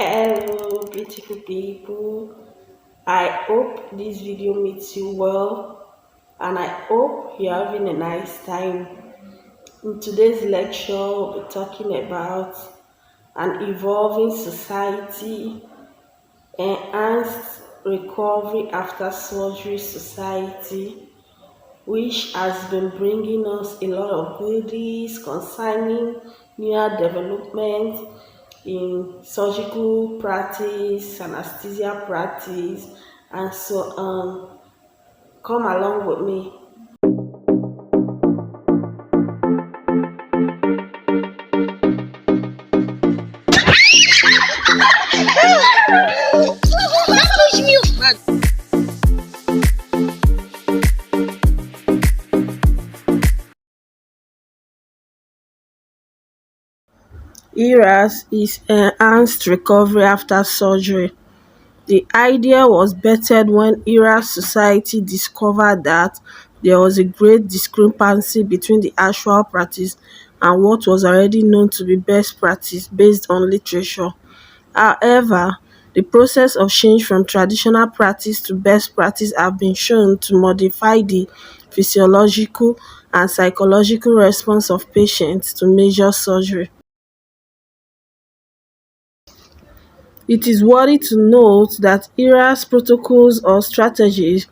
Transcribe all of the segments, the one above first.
Hello, beautiful people. I hope this video meets you well and I hope you're having a nice time. In today's lecture, we'll be talking about an evolving society, enhanced recovery after surgery society, which has been bringing us a lot of goodies concerning newer developments in surgical practice, anesthesia practice, and so on. Come along with me. ERAS is enhanced recovery after surgery. The idea was birthed when ERAS Society discovered that there was a great discrepancy between the actual practice and what was already known to be best practice based on literature. However, the process of change from traditional practice to best practice have been shown to modify the physiological and psychological response of patients to major surgery. It is worthy to note that ERA's protocols or strategies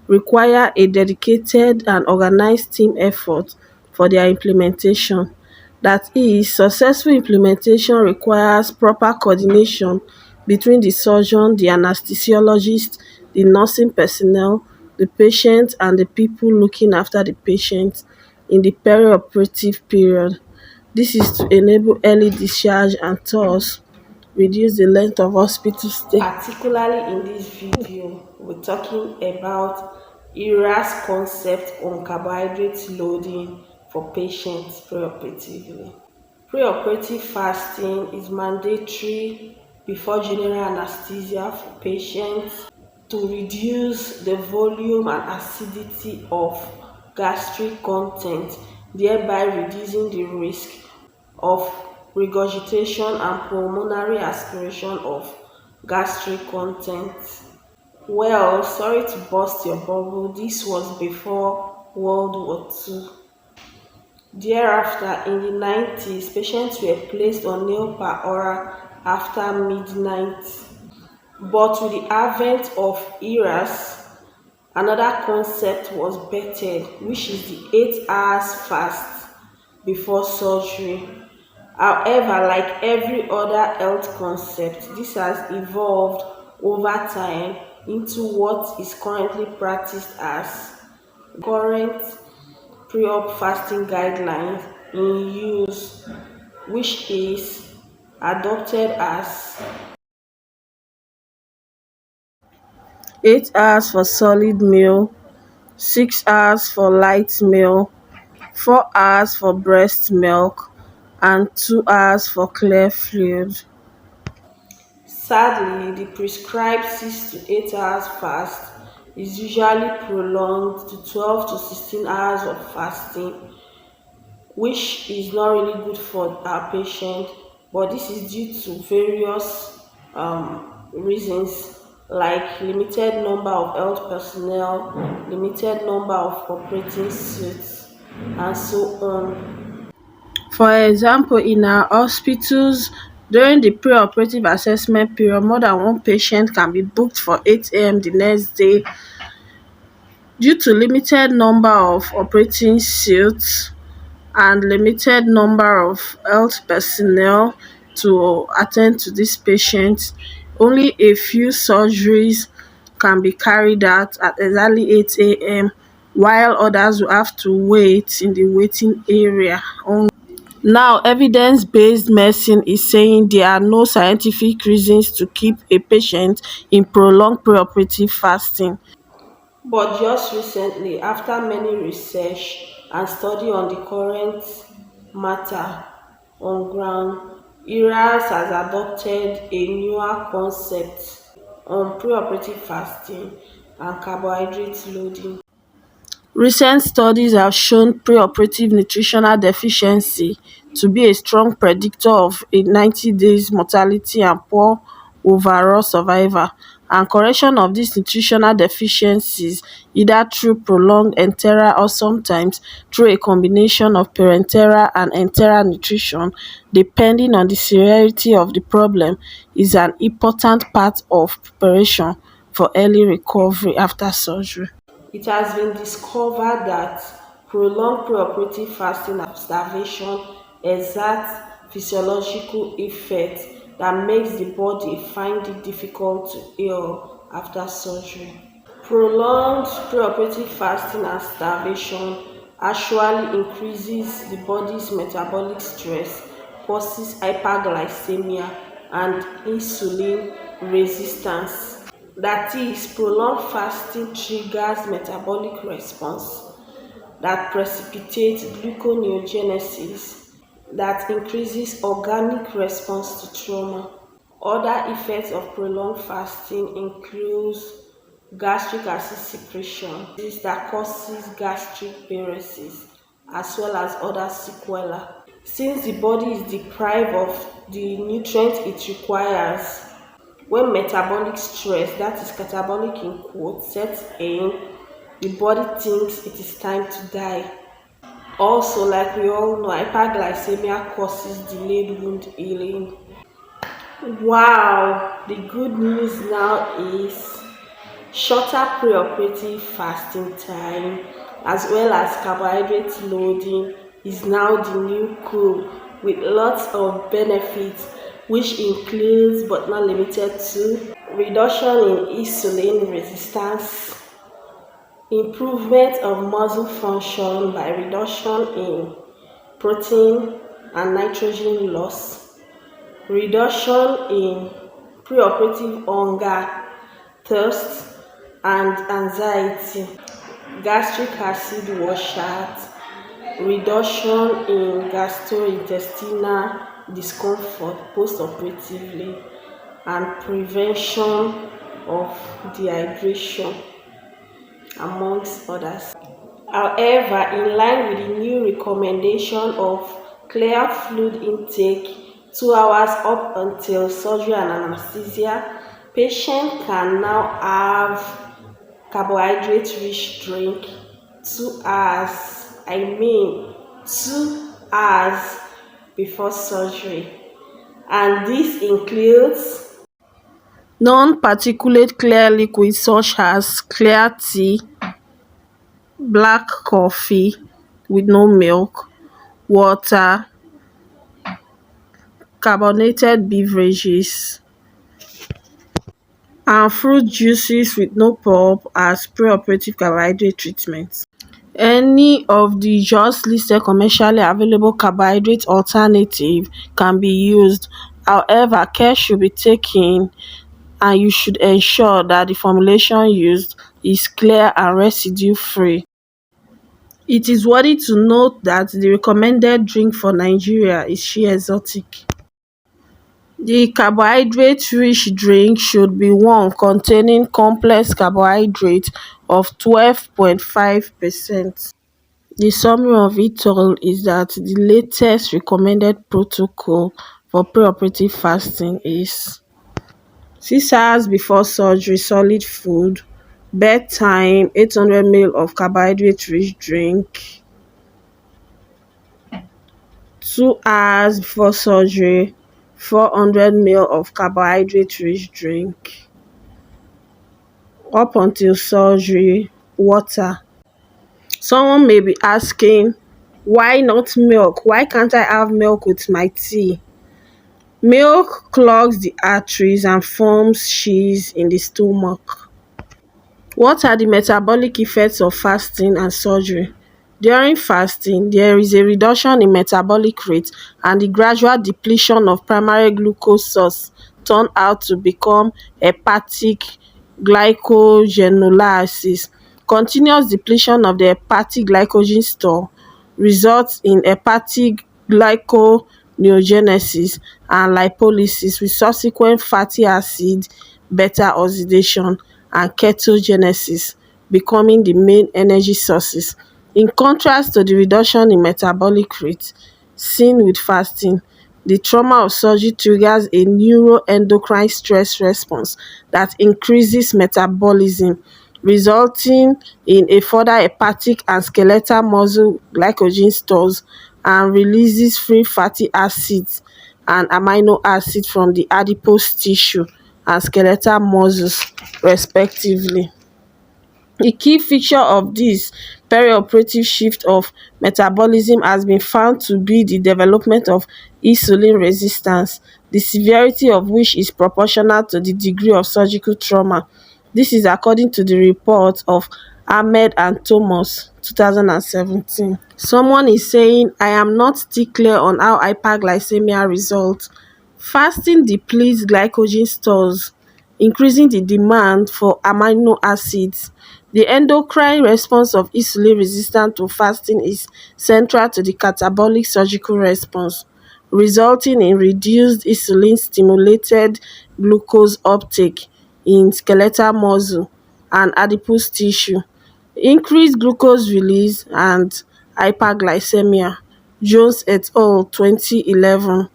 require a dedicated and organized team effort for their implementation. That is, successful implementation requires proper coordination between the surgeon, the anesthesiologist, the nursing personnel, the patient and the people looking after the patient in the perioperative period. This is to enable early discharge and thus reduce the length of hospital stay. Particularly in this video, we're talking about ERA's concept on carbohydrate loading for patients preoperatively. Preoperative fasting is mandatory before general anesthesia for patients to reduce the volume and acidity of gastric content, thereby reducing the risk of regurgitation and pulmonary aspiration of gastric content. Well, sorry to burst your bubble, this was before World War II. Thereafter, in the 90s, patients were placed on nail per hour after midnight. But with the advent of ERAS, another concept was birthed, which is the 8 hours fast before surgery. However, like every other health concept, this has evolved over time into what is currently practiced as current pre-op fasting guidelines in use, which is adopted as 8 hours for solid meal, 6 hours for light meal, 4 hours for breast milk, and 2 hours for clear fluid. Sadly, the prescribed 6 to 8 hours fast is usually prolonged to 12 to 16 hours of fasting, which is not really good for our patient, but this is due to various reasons like limited number of health personnel, limited number of operating suites, and so on. For example, in our hospitals, during the pre-operative assessment period, more than one patient can be booked for 8 a.m. the next day due to limited number of operating suites and limited number of health personnel to attend to these patients. Only a few surgeries can be carried out at exactly 8 a.m., while others will have to wait in the waiting area. Now, evidence-based medicine is saying there are no scientific reasons to keep a patient in prolonged preoperative fasting. But just recently, after many research and study on the current matter on ground, ERAS has adopted a newer concept on preoperative fasting and carbohydrate loading. Recent studies have shown preoperative nutritional deficiency to be a strong predictor of a 90 days mortality and poor overall survival, and correction of these nutritional deficiencies either through prolonged enteral or sometimes through a combination of parenteral and enteral nutrition, depending on the severity of the problem, is an important part of preparation for early recovery after surgery. It has been discovered that prolonged preoperative fasting and starvation exerts physiological effects that makes the body find it difficult to heal after surgery. Prolonged preoperative fasting and starvation actually increases the body's metabolic stress, causes hyperglycemia and insulin resistance. That is, prolonged fasting triggers metabolic response that precipitates gluconeogenesis that increases organic response to trauma. Other effects of prolonged fasting include gastric acid secretion, this that causes gastric paresis, as well as other sequelae. Since the body is deprived of the nutrients it requires, when metabolic stress, that is catabolic in quotes, sets in, the body thinks it is time to die. Also, like we all know, hyperglycemia causes delayed wound healing. Wow, the good news now is shorter preoperative fasting time as well as carbohydrate loading is now the new cool, with lots of benefits, which includes but not limited to reduction in insulin resistance, improvement of muscle function by reduction in protein and nitrogen loss, reduction in preoperative hunger, thirst and anxiety, gastric acid washout, reduction in gastrointestinal discomfort post-operatively, and prevention of dehydration, amongst others. However, in line with the new recommendation of clear fluid intake 2 hours up until surgery and anesthesia, patient can now have carbohydrate-rich drink 2 hours, 2 hours before surgery. And this includes non-particulate clear liquids such as clear tea, black coffee with no milk, water, carbonated beverages, and fruit juices with no pulp as preoperative carbohydrate treatment. Any of the just listed commercially available carbohydrate alternative can be used. However, care should be taken and you should ensure that the formulation used is clear and residue-free. It is worthy to note that the recommended drink for Nigeria is She Exotic. The carbohydrate-rich drink should be one containing complex carbohydrate of 12.5%. The summary of it all is that the latest recommended protocol for preoperative fasting is 6 hours before surgery, solid food, bedtime, 800 ml of carbohydrate-rich drink, 2 hours before surgery, 400 ml of carbohydrate-rich drink, up until surgery, water. Someone may be asking, why not milk? Why can't I have milk with my tea? Milk clogs the arteries and forms cheese in the stomach. What are the metabolic effects of fasting and surgery? During fasting, there is a reduction in metabolic rate and the gradual depletion of primary glucose source turn out to become hepatic glycogenolysis. Continuous depletion of the hepatic glycogen store results in hepatic glyconeogenesis and lipolysis with subsequent fatty acid beta oxidation and ketogenesis becoming the main energy sources. In contrast to the reduction in metabolic rate, seen with fasting. The trauma of surgery triggers a neuroendocrine stress response that increases metabolism, resulting in a further hepatic and skeletal muscle glycogen stores, and releases free fatty acids and amino acids from the adipose tissue and skeletal muscles respectively. A key feature of this perioperative shift of metabolism has been found to be the development of insulin resistance, the severity of which is proportional to the degree of surgical trauma. This is according to the report of Ahmed and Thomas 2017. Someone is saying, I am not still clear on how hyperglycemia results. Fasting depletes glycogen stores, increasing the demand for amino acids. The endocrine response of insulin resistance to fasting is central to the catabolic surgical response, resulting in reduced insulin-stimulated glucose uptake in skeletal muscle and adipose tissue, increased glucose release, and hyperglycemia. Jones et al. 2011.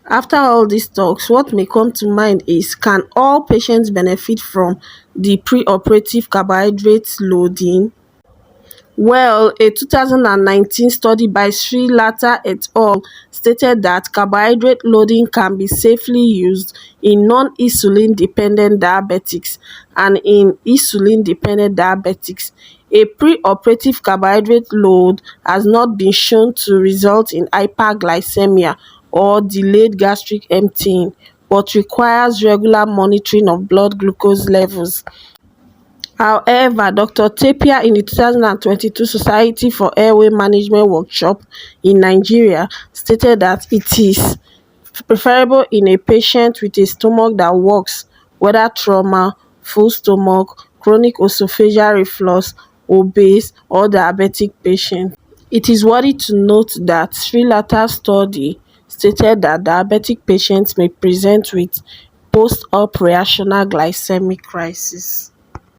After all these talks, what may come to mind is, can all patients benefit from the preoperative carbohydrate loading? Well, a 2019 study by Sri Lata et al. Stated that carbohydrate loading can be safely used in non-insulin dependent diabetics and in insulin dependent diabetics. A preoperative carbohydrate load has not been shown to result in hyperglycemia or delayed gastric emptying, but requires regular monitoring of blood glucose levels. However, Dr. Tapia in the 2022 Society for Airway Management workshop in Nigeria stated that it is preferable in a patient with a stomach that works, whether trauma, full stomach, chronic esophageal reflux, obese, or diabetic patient. It is worthy to note that Sri Lata's study stated that diabetic patients may present with post-op reactional glycemic crisis.